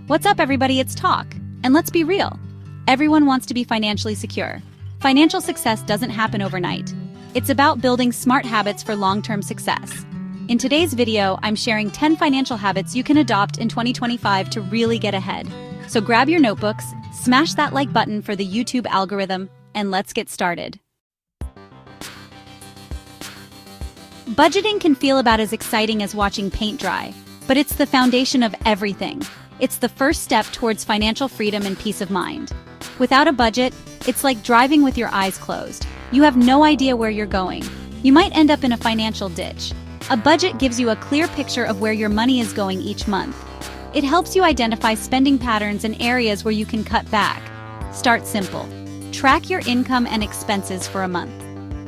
What's up, everybody? It's Talk. And let's be real. Everyone wants to be financially secure. Financial success doesn't happen overnight. It's about building smart habits for long-term success. In today's video, I'm sharing 10 financial habits you can adopt in 2025 to really get ahead. So grab your notebooks, smash that like button for the YouTube algorithm, and let's get started. Budgeting can feel about as exciting as watching paint dry, but it's the foundation of everything. It's the first step towards financial freedom and peace of mind. Without a budget, it's like driving with your eyes closed. You have no idea where you're going. You might end up in a financial ditch. A budget gives you a clear picture of where your money is going each month. It helps you identify spending patterns and areas where you can cut back. Start simple. Track your income and expenses for a month.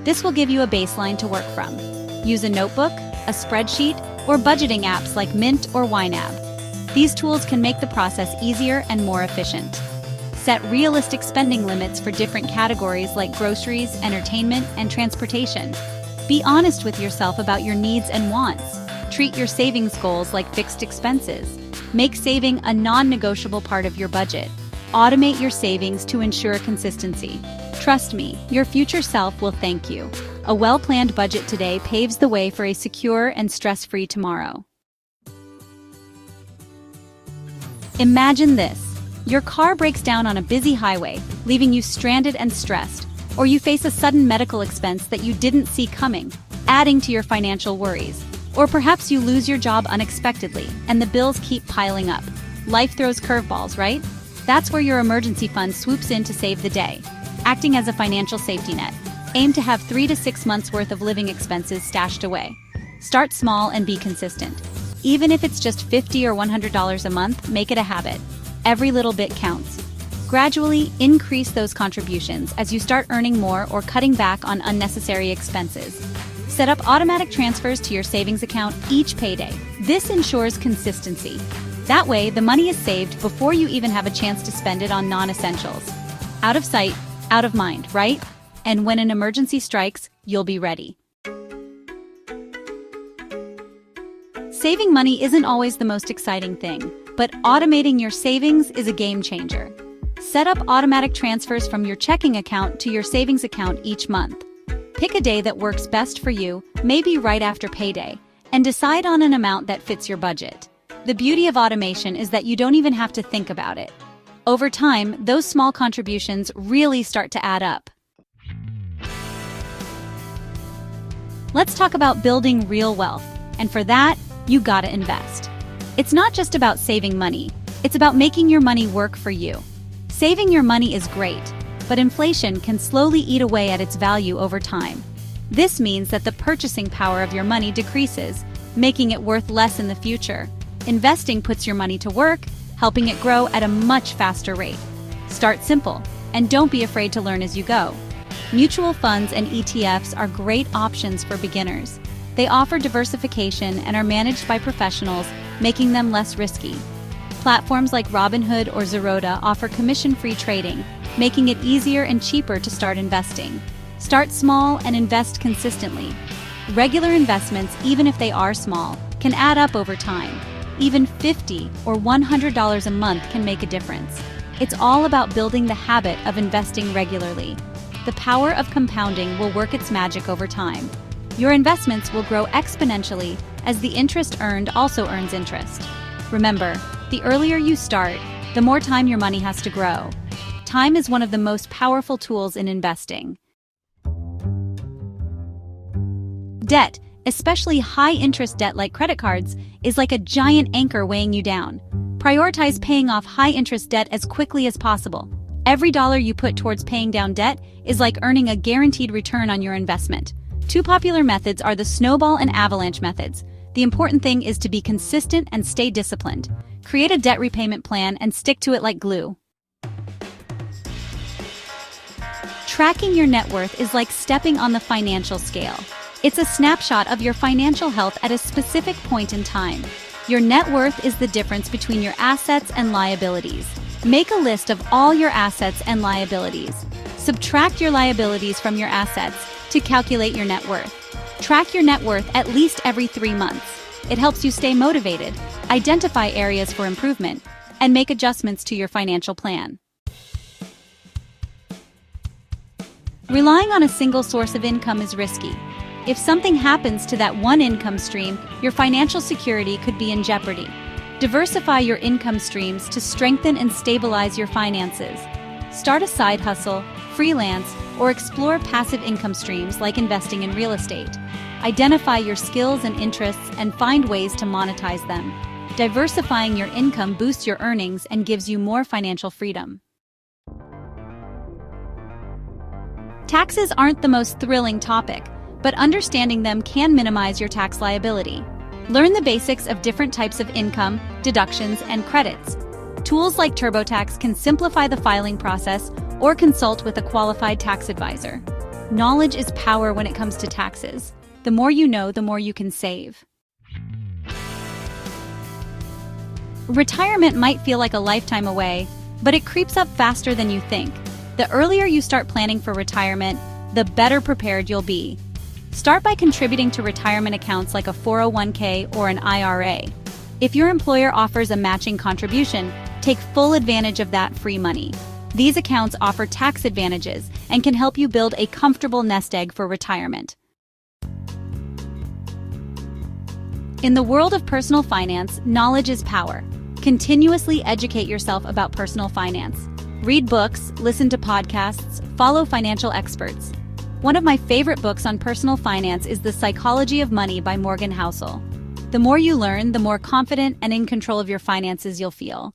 This will give you a baseline to work from. Use a notebook, a spreadsheet, or budgeting apps like Mint or YNAB. These tools can make the process easier and more efficient. Set realistic spending limits for different categories like groceries, entertainment, and transportation. Be honest with yourself about your needs and wants. Treat your savings goals like fixed expenses. Make saving a non-negotiable part of your budget. Automate your savings to ensure consistency. Trust me, your future self will thank you. A well-planned budget today paves the way for a secure and stress-free tomorrow. Imagine this. Your car breaks down on a busy highway, leaving you stranded and stressed, or you face a sudden medical expense that you didn't see coming, adding to your financial worries. Or perhaps you lose your job unexpectedly, and the bills keep piling up. Life throws curveballs, right? That's where your emergency fund swoops in to save the day, acting as a financial safety net. Aim to have 3 to 6 months worth of living expenses stashed away. Start small and be consistent. Even if it's just $50 or $100 a month, make it a habit. Every little bit counts. Gradually increase those contributions as you start earning more or cutting back on unnecessary expenses. Set up automatic transfers to your savings account each payday. This ensures consistency. That way, the money is saved before you even have a chance to spend it on non-essentials. Out of sight, out of mind, right? And when an emergency strikes, you'll be ready. Saving money isn't always the most exciting thing, but automating your savings is a game changer. Set up automatic transfers from your checking account to your savings account each month. Pick a day that works best for you, maybe right after payday, and decide on an amount that fits your budget. The beauty of automation is that you don't even have to think about it. Over time, those small contributions really start to add up. Let's talk about building real wealth, and for that, you gotta invest. It's not just about saving money, it's about making your money work for you. Saving your money is great, but inflation can slowly eat away at its value over time. This means that the purchasing power of your money decreases, making it worth less in the future. Investing puts your money to work, helping it grow at a much faster rate. Start simple, and don't be afraid to learn as you go. Mutual funds and ETFs are great options for beginners. They offer diversification and are managed by professionals, making them less risky. Platforms like Robinhood or Zerodha offer commission-free trading, making it easier and cheaper to start investing. Start small and invest consistently. Regular investments, even if they are small, can add up over time. Even $50 or $100 a month can make a difference. It's all about building the habit of investing regularly. The power of compounding will work its magic over time. Your investments will grow exponentially as the interest earned also earns interest. Remember, the earlier you start, the more time your money has to grow. Time is one of the most powerful tools in investing. Debt, especially high-interest debt like credit cards, is like a giant anchor weighing you down. Prioritize paying off high-interest debt as quickly as possible. Every dollar you put towards paying down debt is like earning a guaranteed return on your investment. Two popular methods are the snowball and avalanche methods. The important thing is to be consistent and stay disciplined. Create a debt repayment plan and stick to it like glue. Tracking your net worth is like stepping on the financial scale. It's a snapshot of your financial health at a specific point in time. Your net worth is the difference between your assets and liabilities. Make a list of all your assets and liabilities. Subtract your liabilities from your assets to calculate your net worth. Track your net worth at least every 3 months. It helps you stay motivated, identify areas for improvement, and make adjustments to your financial plan. Relying on a single source of income is risky. If something happens to that one income stream, your financial security could be in jeopardy. Diversify your income streams to strengthen and stabilize your finances. Start a side hustle, freelance, or explore passive income streams like investing in real estate. Identify your skills and interests and find ways to monetize them. Diversifying your income boosts your earnings and gives you more financial freedom. Taxes aren't the most thrilling topic, but understanding them can minimize your tax liability. Learn the basics of different types of income, deductions, and credits. Tools like TurboTax can simplify the filing process or consult with a qualified tax advisor. Knowledge is power when it comes to taxes. The more you know, the more you can save. Retirement might feel like a lifetime away, but it creeps up faster than you think. The earlier you start planning for retirement, the better prepared you'll be. Start by contributing to retirement accounts like a 401k or an IRA. If your employer offers a matching contribution, take full advantage of that free money. These accounts offer tax advantages and can help you build a comfortable nest egg for retirement. In the world of personal finance, knowledge is power. Continuously educate yourself about personal finance. Read books, listen to podcasts, follow financial experts. One of my favorite books on personal finance is The Psychology of Money by Morgan Housel. The more you learn, the more confident and in control of your finances you'll feel.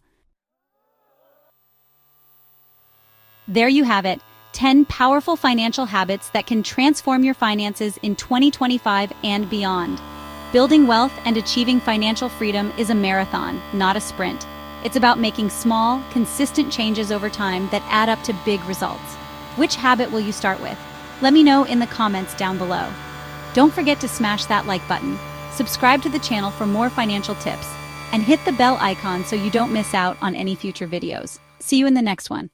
There you have it, 10 powerful financial habits that can transform your finances in 2025 and beyond. Building wealth and achieving financial freedom is a marathon, not a sprint. It's about making small, consistent changes over time that add up to big results. Which habit will you start with? Let me know in the comments down below. Don't forget to smash that like button, subscribe to the channel for more financial tips, and hit the bell icon so you don't miss out on any future videos. See you in the next one.